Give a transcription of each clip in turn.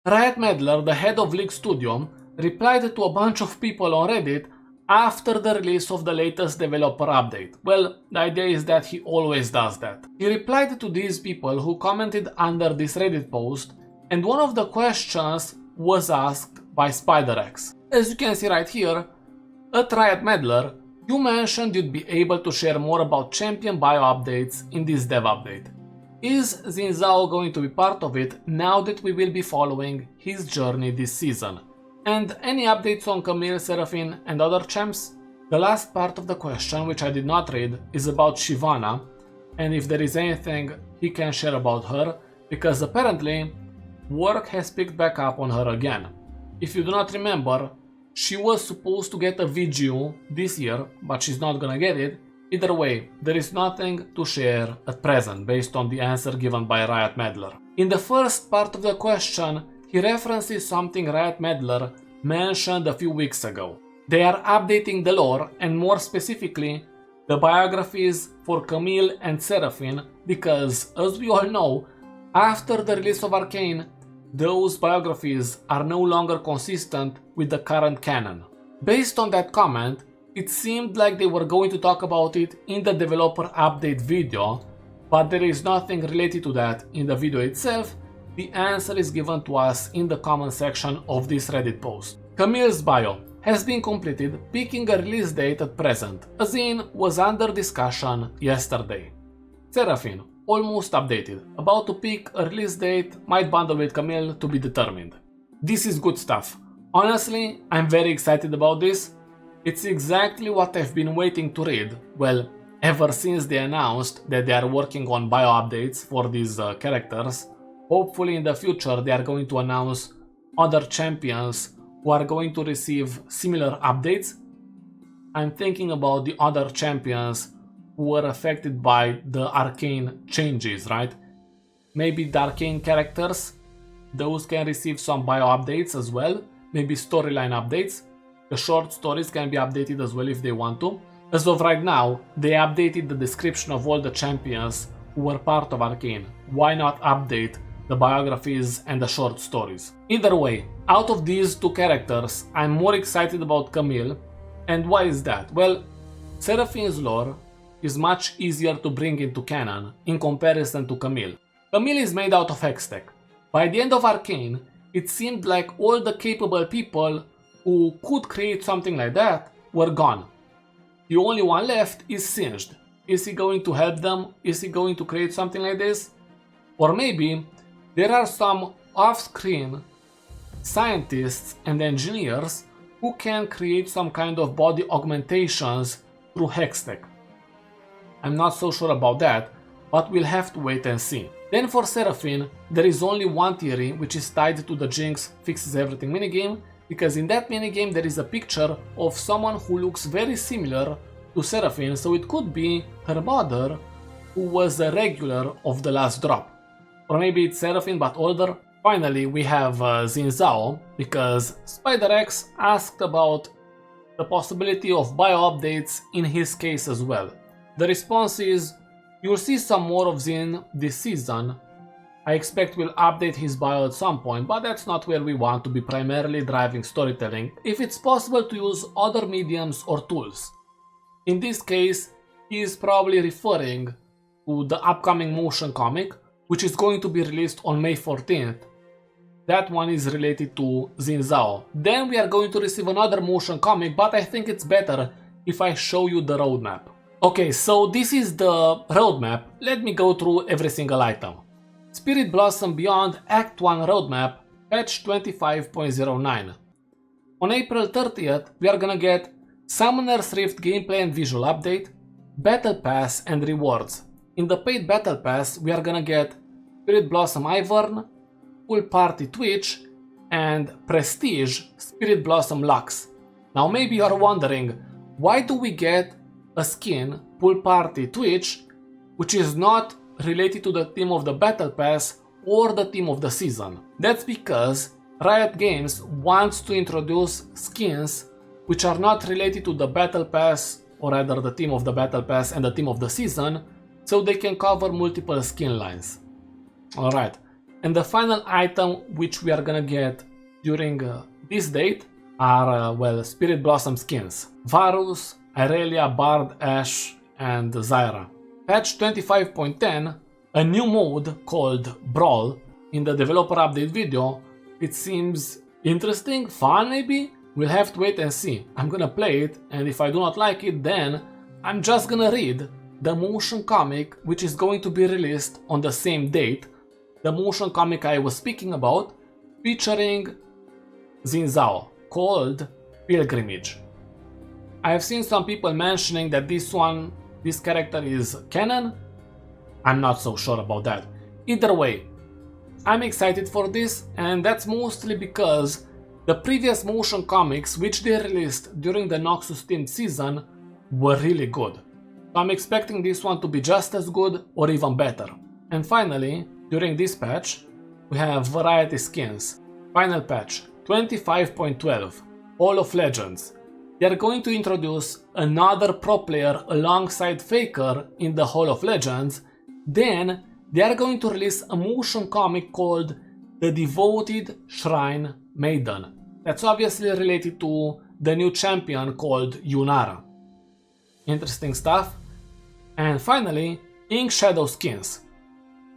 Riot Meddler, the head of League Studio, replied to a bunch of people on Reddit after the release of the latest developer update. Well, the idea is that he always does that. He replied to these people who commented under this Reddit post, and one of the questions was asked by Spideraxe. As you can see right here, at Riot Meddler, you mentioned you'd be able to share more about champion bio updates in this dev update. Is Xin Zhao going to be part of it now that we will be following his journey this season? And any updates on Camille, Seraphine and other champs? The last part of the question, which I did not read, is about Shyvana, and if there is anything he can share about her, because apparently work has picked back up on her again. If you do not remember, she was supposed to get a VGU this year, but she's not gonna get it. Either way, there is nothing to share at present based on the answer given by Riot Meddler. In the first part of the question, he references something Riot Meddler mentioned a few weeks ago. They are updating the lore, and more specifically, the biographies for Camille and Seraphine, because, as we all know, after the release of Arcane, those biographies are no longer consistent with the current canon. Based on that comment, it seemed like they were going to talk about it in the developer update video, but there is nothing related to that in the video itself. The answer is given to us in the comment section of this Reddit post. Camille's bio has been completed, picking a release date at present, as in was under discussion yesterday. Seraphine, almost updated, about to pick a release date, might bundle with Camille to be determined. This is good stuff. Honestly, I'm very excited about this. It's exactly what I've been waiting to read, well, ever since they announced that they are working on bio updates for these characters. Hopefully in the future they are going to announce other champions who are going to receive similar updates. I'm thinking about the other champions who were affected by the Arcane changes, right? Maybe the Arcane characters, those can receive some bio updates as well, maybe storyline updates. The short stories can be updated as well if they want to. As of right now, they updated the description of all the champions who were part of Arcane. Why not update the biographies and the short stories? Either way, out of these two characters, I'm more excited about Camille. And why is that? Well, Seraphine's lore is much easier to bring into canon in comparison to Camille. Camille is made out of Hextech. By the end of Arcane, it seemed like all the capable people who could create something like that were gone. The only one left is Singed. Is he going to help them? Is he going to create something like this? Or maybe there are some off-screen scientists and engineers who can create some kind of body augmentations through Hextech. I'm not so sure about that, but we'll have to wait and see. Then for Seraphine, there is only one theory which is tied to the Jinx Fixes Everything minigame, because in that minigame there is a picture of someone who looks very similar to Seraphine, so it could be her mother who was a regular of the last drop. Or maybe it's Seraphine but older. Finally we have Xin Zhao, because Spideraxe asked about the possibility of bio updates in his case as well. The response is, you'll see some more of Xin this season. I expect we'll update his bio at some point, but that's not where we want to be primarily driving storytelling, if it's possible to use other mediums or tools. In this case, he is probably referring to the upcoming motion comic, which is going to be released on May 14th. That one is related to Xin Zhao. Then we are going to receive another motion comic, but I think it's better if I show you the roadmap. Okay, so this is the roadmap. Let me go through every single item. Spirit Blossom Beyond Act 1 Roadmap, patch 25.09. On April 30th, we are gonna get Summoner's Rift gameplay and visual update, Battle Pass and rewards. In the paid Battle Pass, we are gonna get Spirit Blossom Ivern, Pool Party Twitch, and Prestige Spirit Blossom Lux. Now maybe you are wondering, why do we get a skin, Pool Party Twitch, which is not related to the theme of the Battle Pass or the theme of the season? That's because Riot Games wants to introduce skins which are not related to the Battle Pass, or rather the theme of the Battle Pass and the theme of the season, so they can cover multiple skin lines. Alright, And the final item which we are gonna get during this date are, well, Spirit Blossom skins. Varus, Irelia, Bard, Ashe, and Zyra. Patch 25.10, a new mode called Brawl in the developer update video. It seems interesting, fun maybe? We'll have to wait and see. I'm gonna play it, and if I do not like it, then I'm just gonna read the motion comic which is going to be released on the same date. The motion comic I was speaking about, featuring Xin Zhao, called Pilgrimage. I have seen some people mentioning that this character is canon. I'm not so sure about that. Either way, I'm excited for this, and that's mostly because the previous motion comics which they released during the Noxus themed season were really good. So I'm expecting this one to be just as good or even better. And finally, during this patch, we have variety skins. Final patch 25.12, Hall of Legends. They are going to introduce another pro player alongside Faker in the Hall of Legends. Then they are going to release a motion comic called The Devoted Shrine Maiden. That's obviously related to the new champion called Yunara. Interesting stuff. And finally, Ink Shadow skins.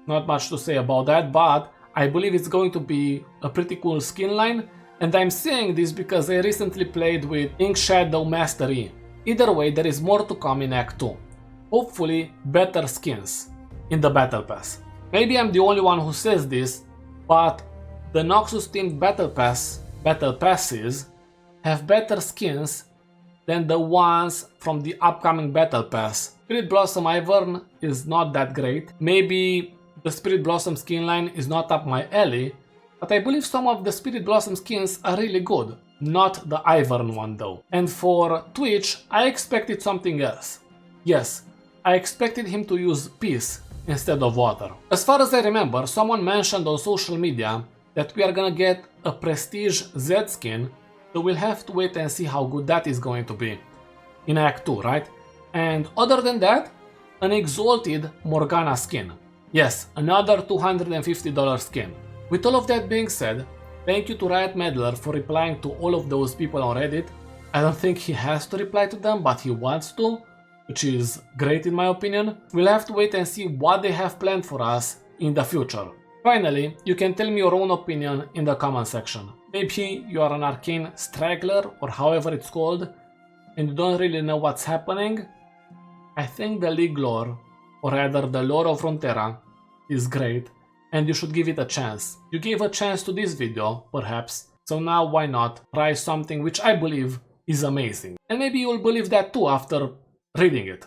Not much to say about that, but I believe it's going to be a pretty cool skin line. And I'm saying this because I recently played with Ink Shadow Master E. Either way, there is more to come in Act 2. Hopefully, better skins in the Battle Pass. Maybe I'm the only one who says this, but the Noxus themed Battle Passes have better skins than the ones from the upcoming Battle Pass. Spirit Blossom Ivern is not that great. Maybe the Spirit Blossom skin line is not up my alley, but I believe some of the Spirit Blossom skins are really good. Not the Ivern one though. And for Twitch, I expected something else. Yes, I expected him to use Peace instead of Water. As far as I remember, someone mentioned on social media that we are gonna get a Prestige Z skin, so we'll have to wait and see how good that is going to be in Act 2, right? And other than that, an Exalted Morgana skin. Yes, another $250 skin. With all of that being said, thank you to Riot Meddler for replying to all of those people on Reddit. I don't think he has to reply to them, but he wants to, which is great in my opinion. We'll have to wait and see what they have planned for us in the future. Finally, you can tell me your own opinion in the comment section. Maybe you are an Arcane straggler, or however it's called, and you don't really know what's happening. I think the League lore, or rather the lore of Runeterra, is great, and you should give it a chance. You gave a chance to this video, perhaps, so now why not try something which I believe is amazing. And maybe you will believe that too after reading it.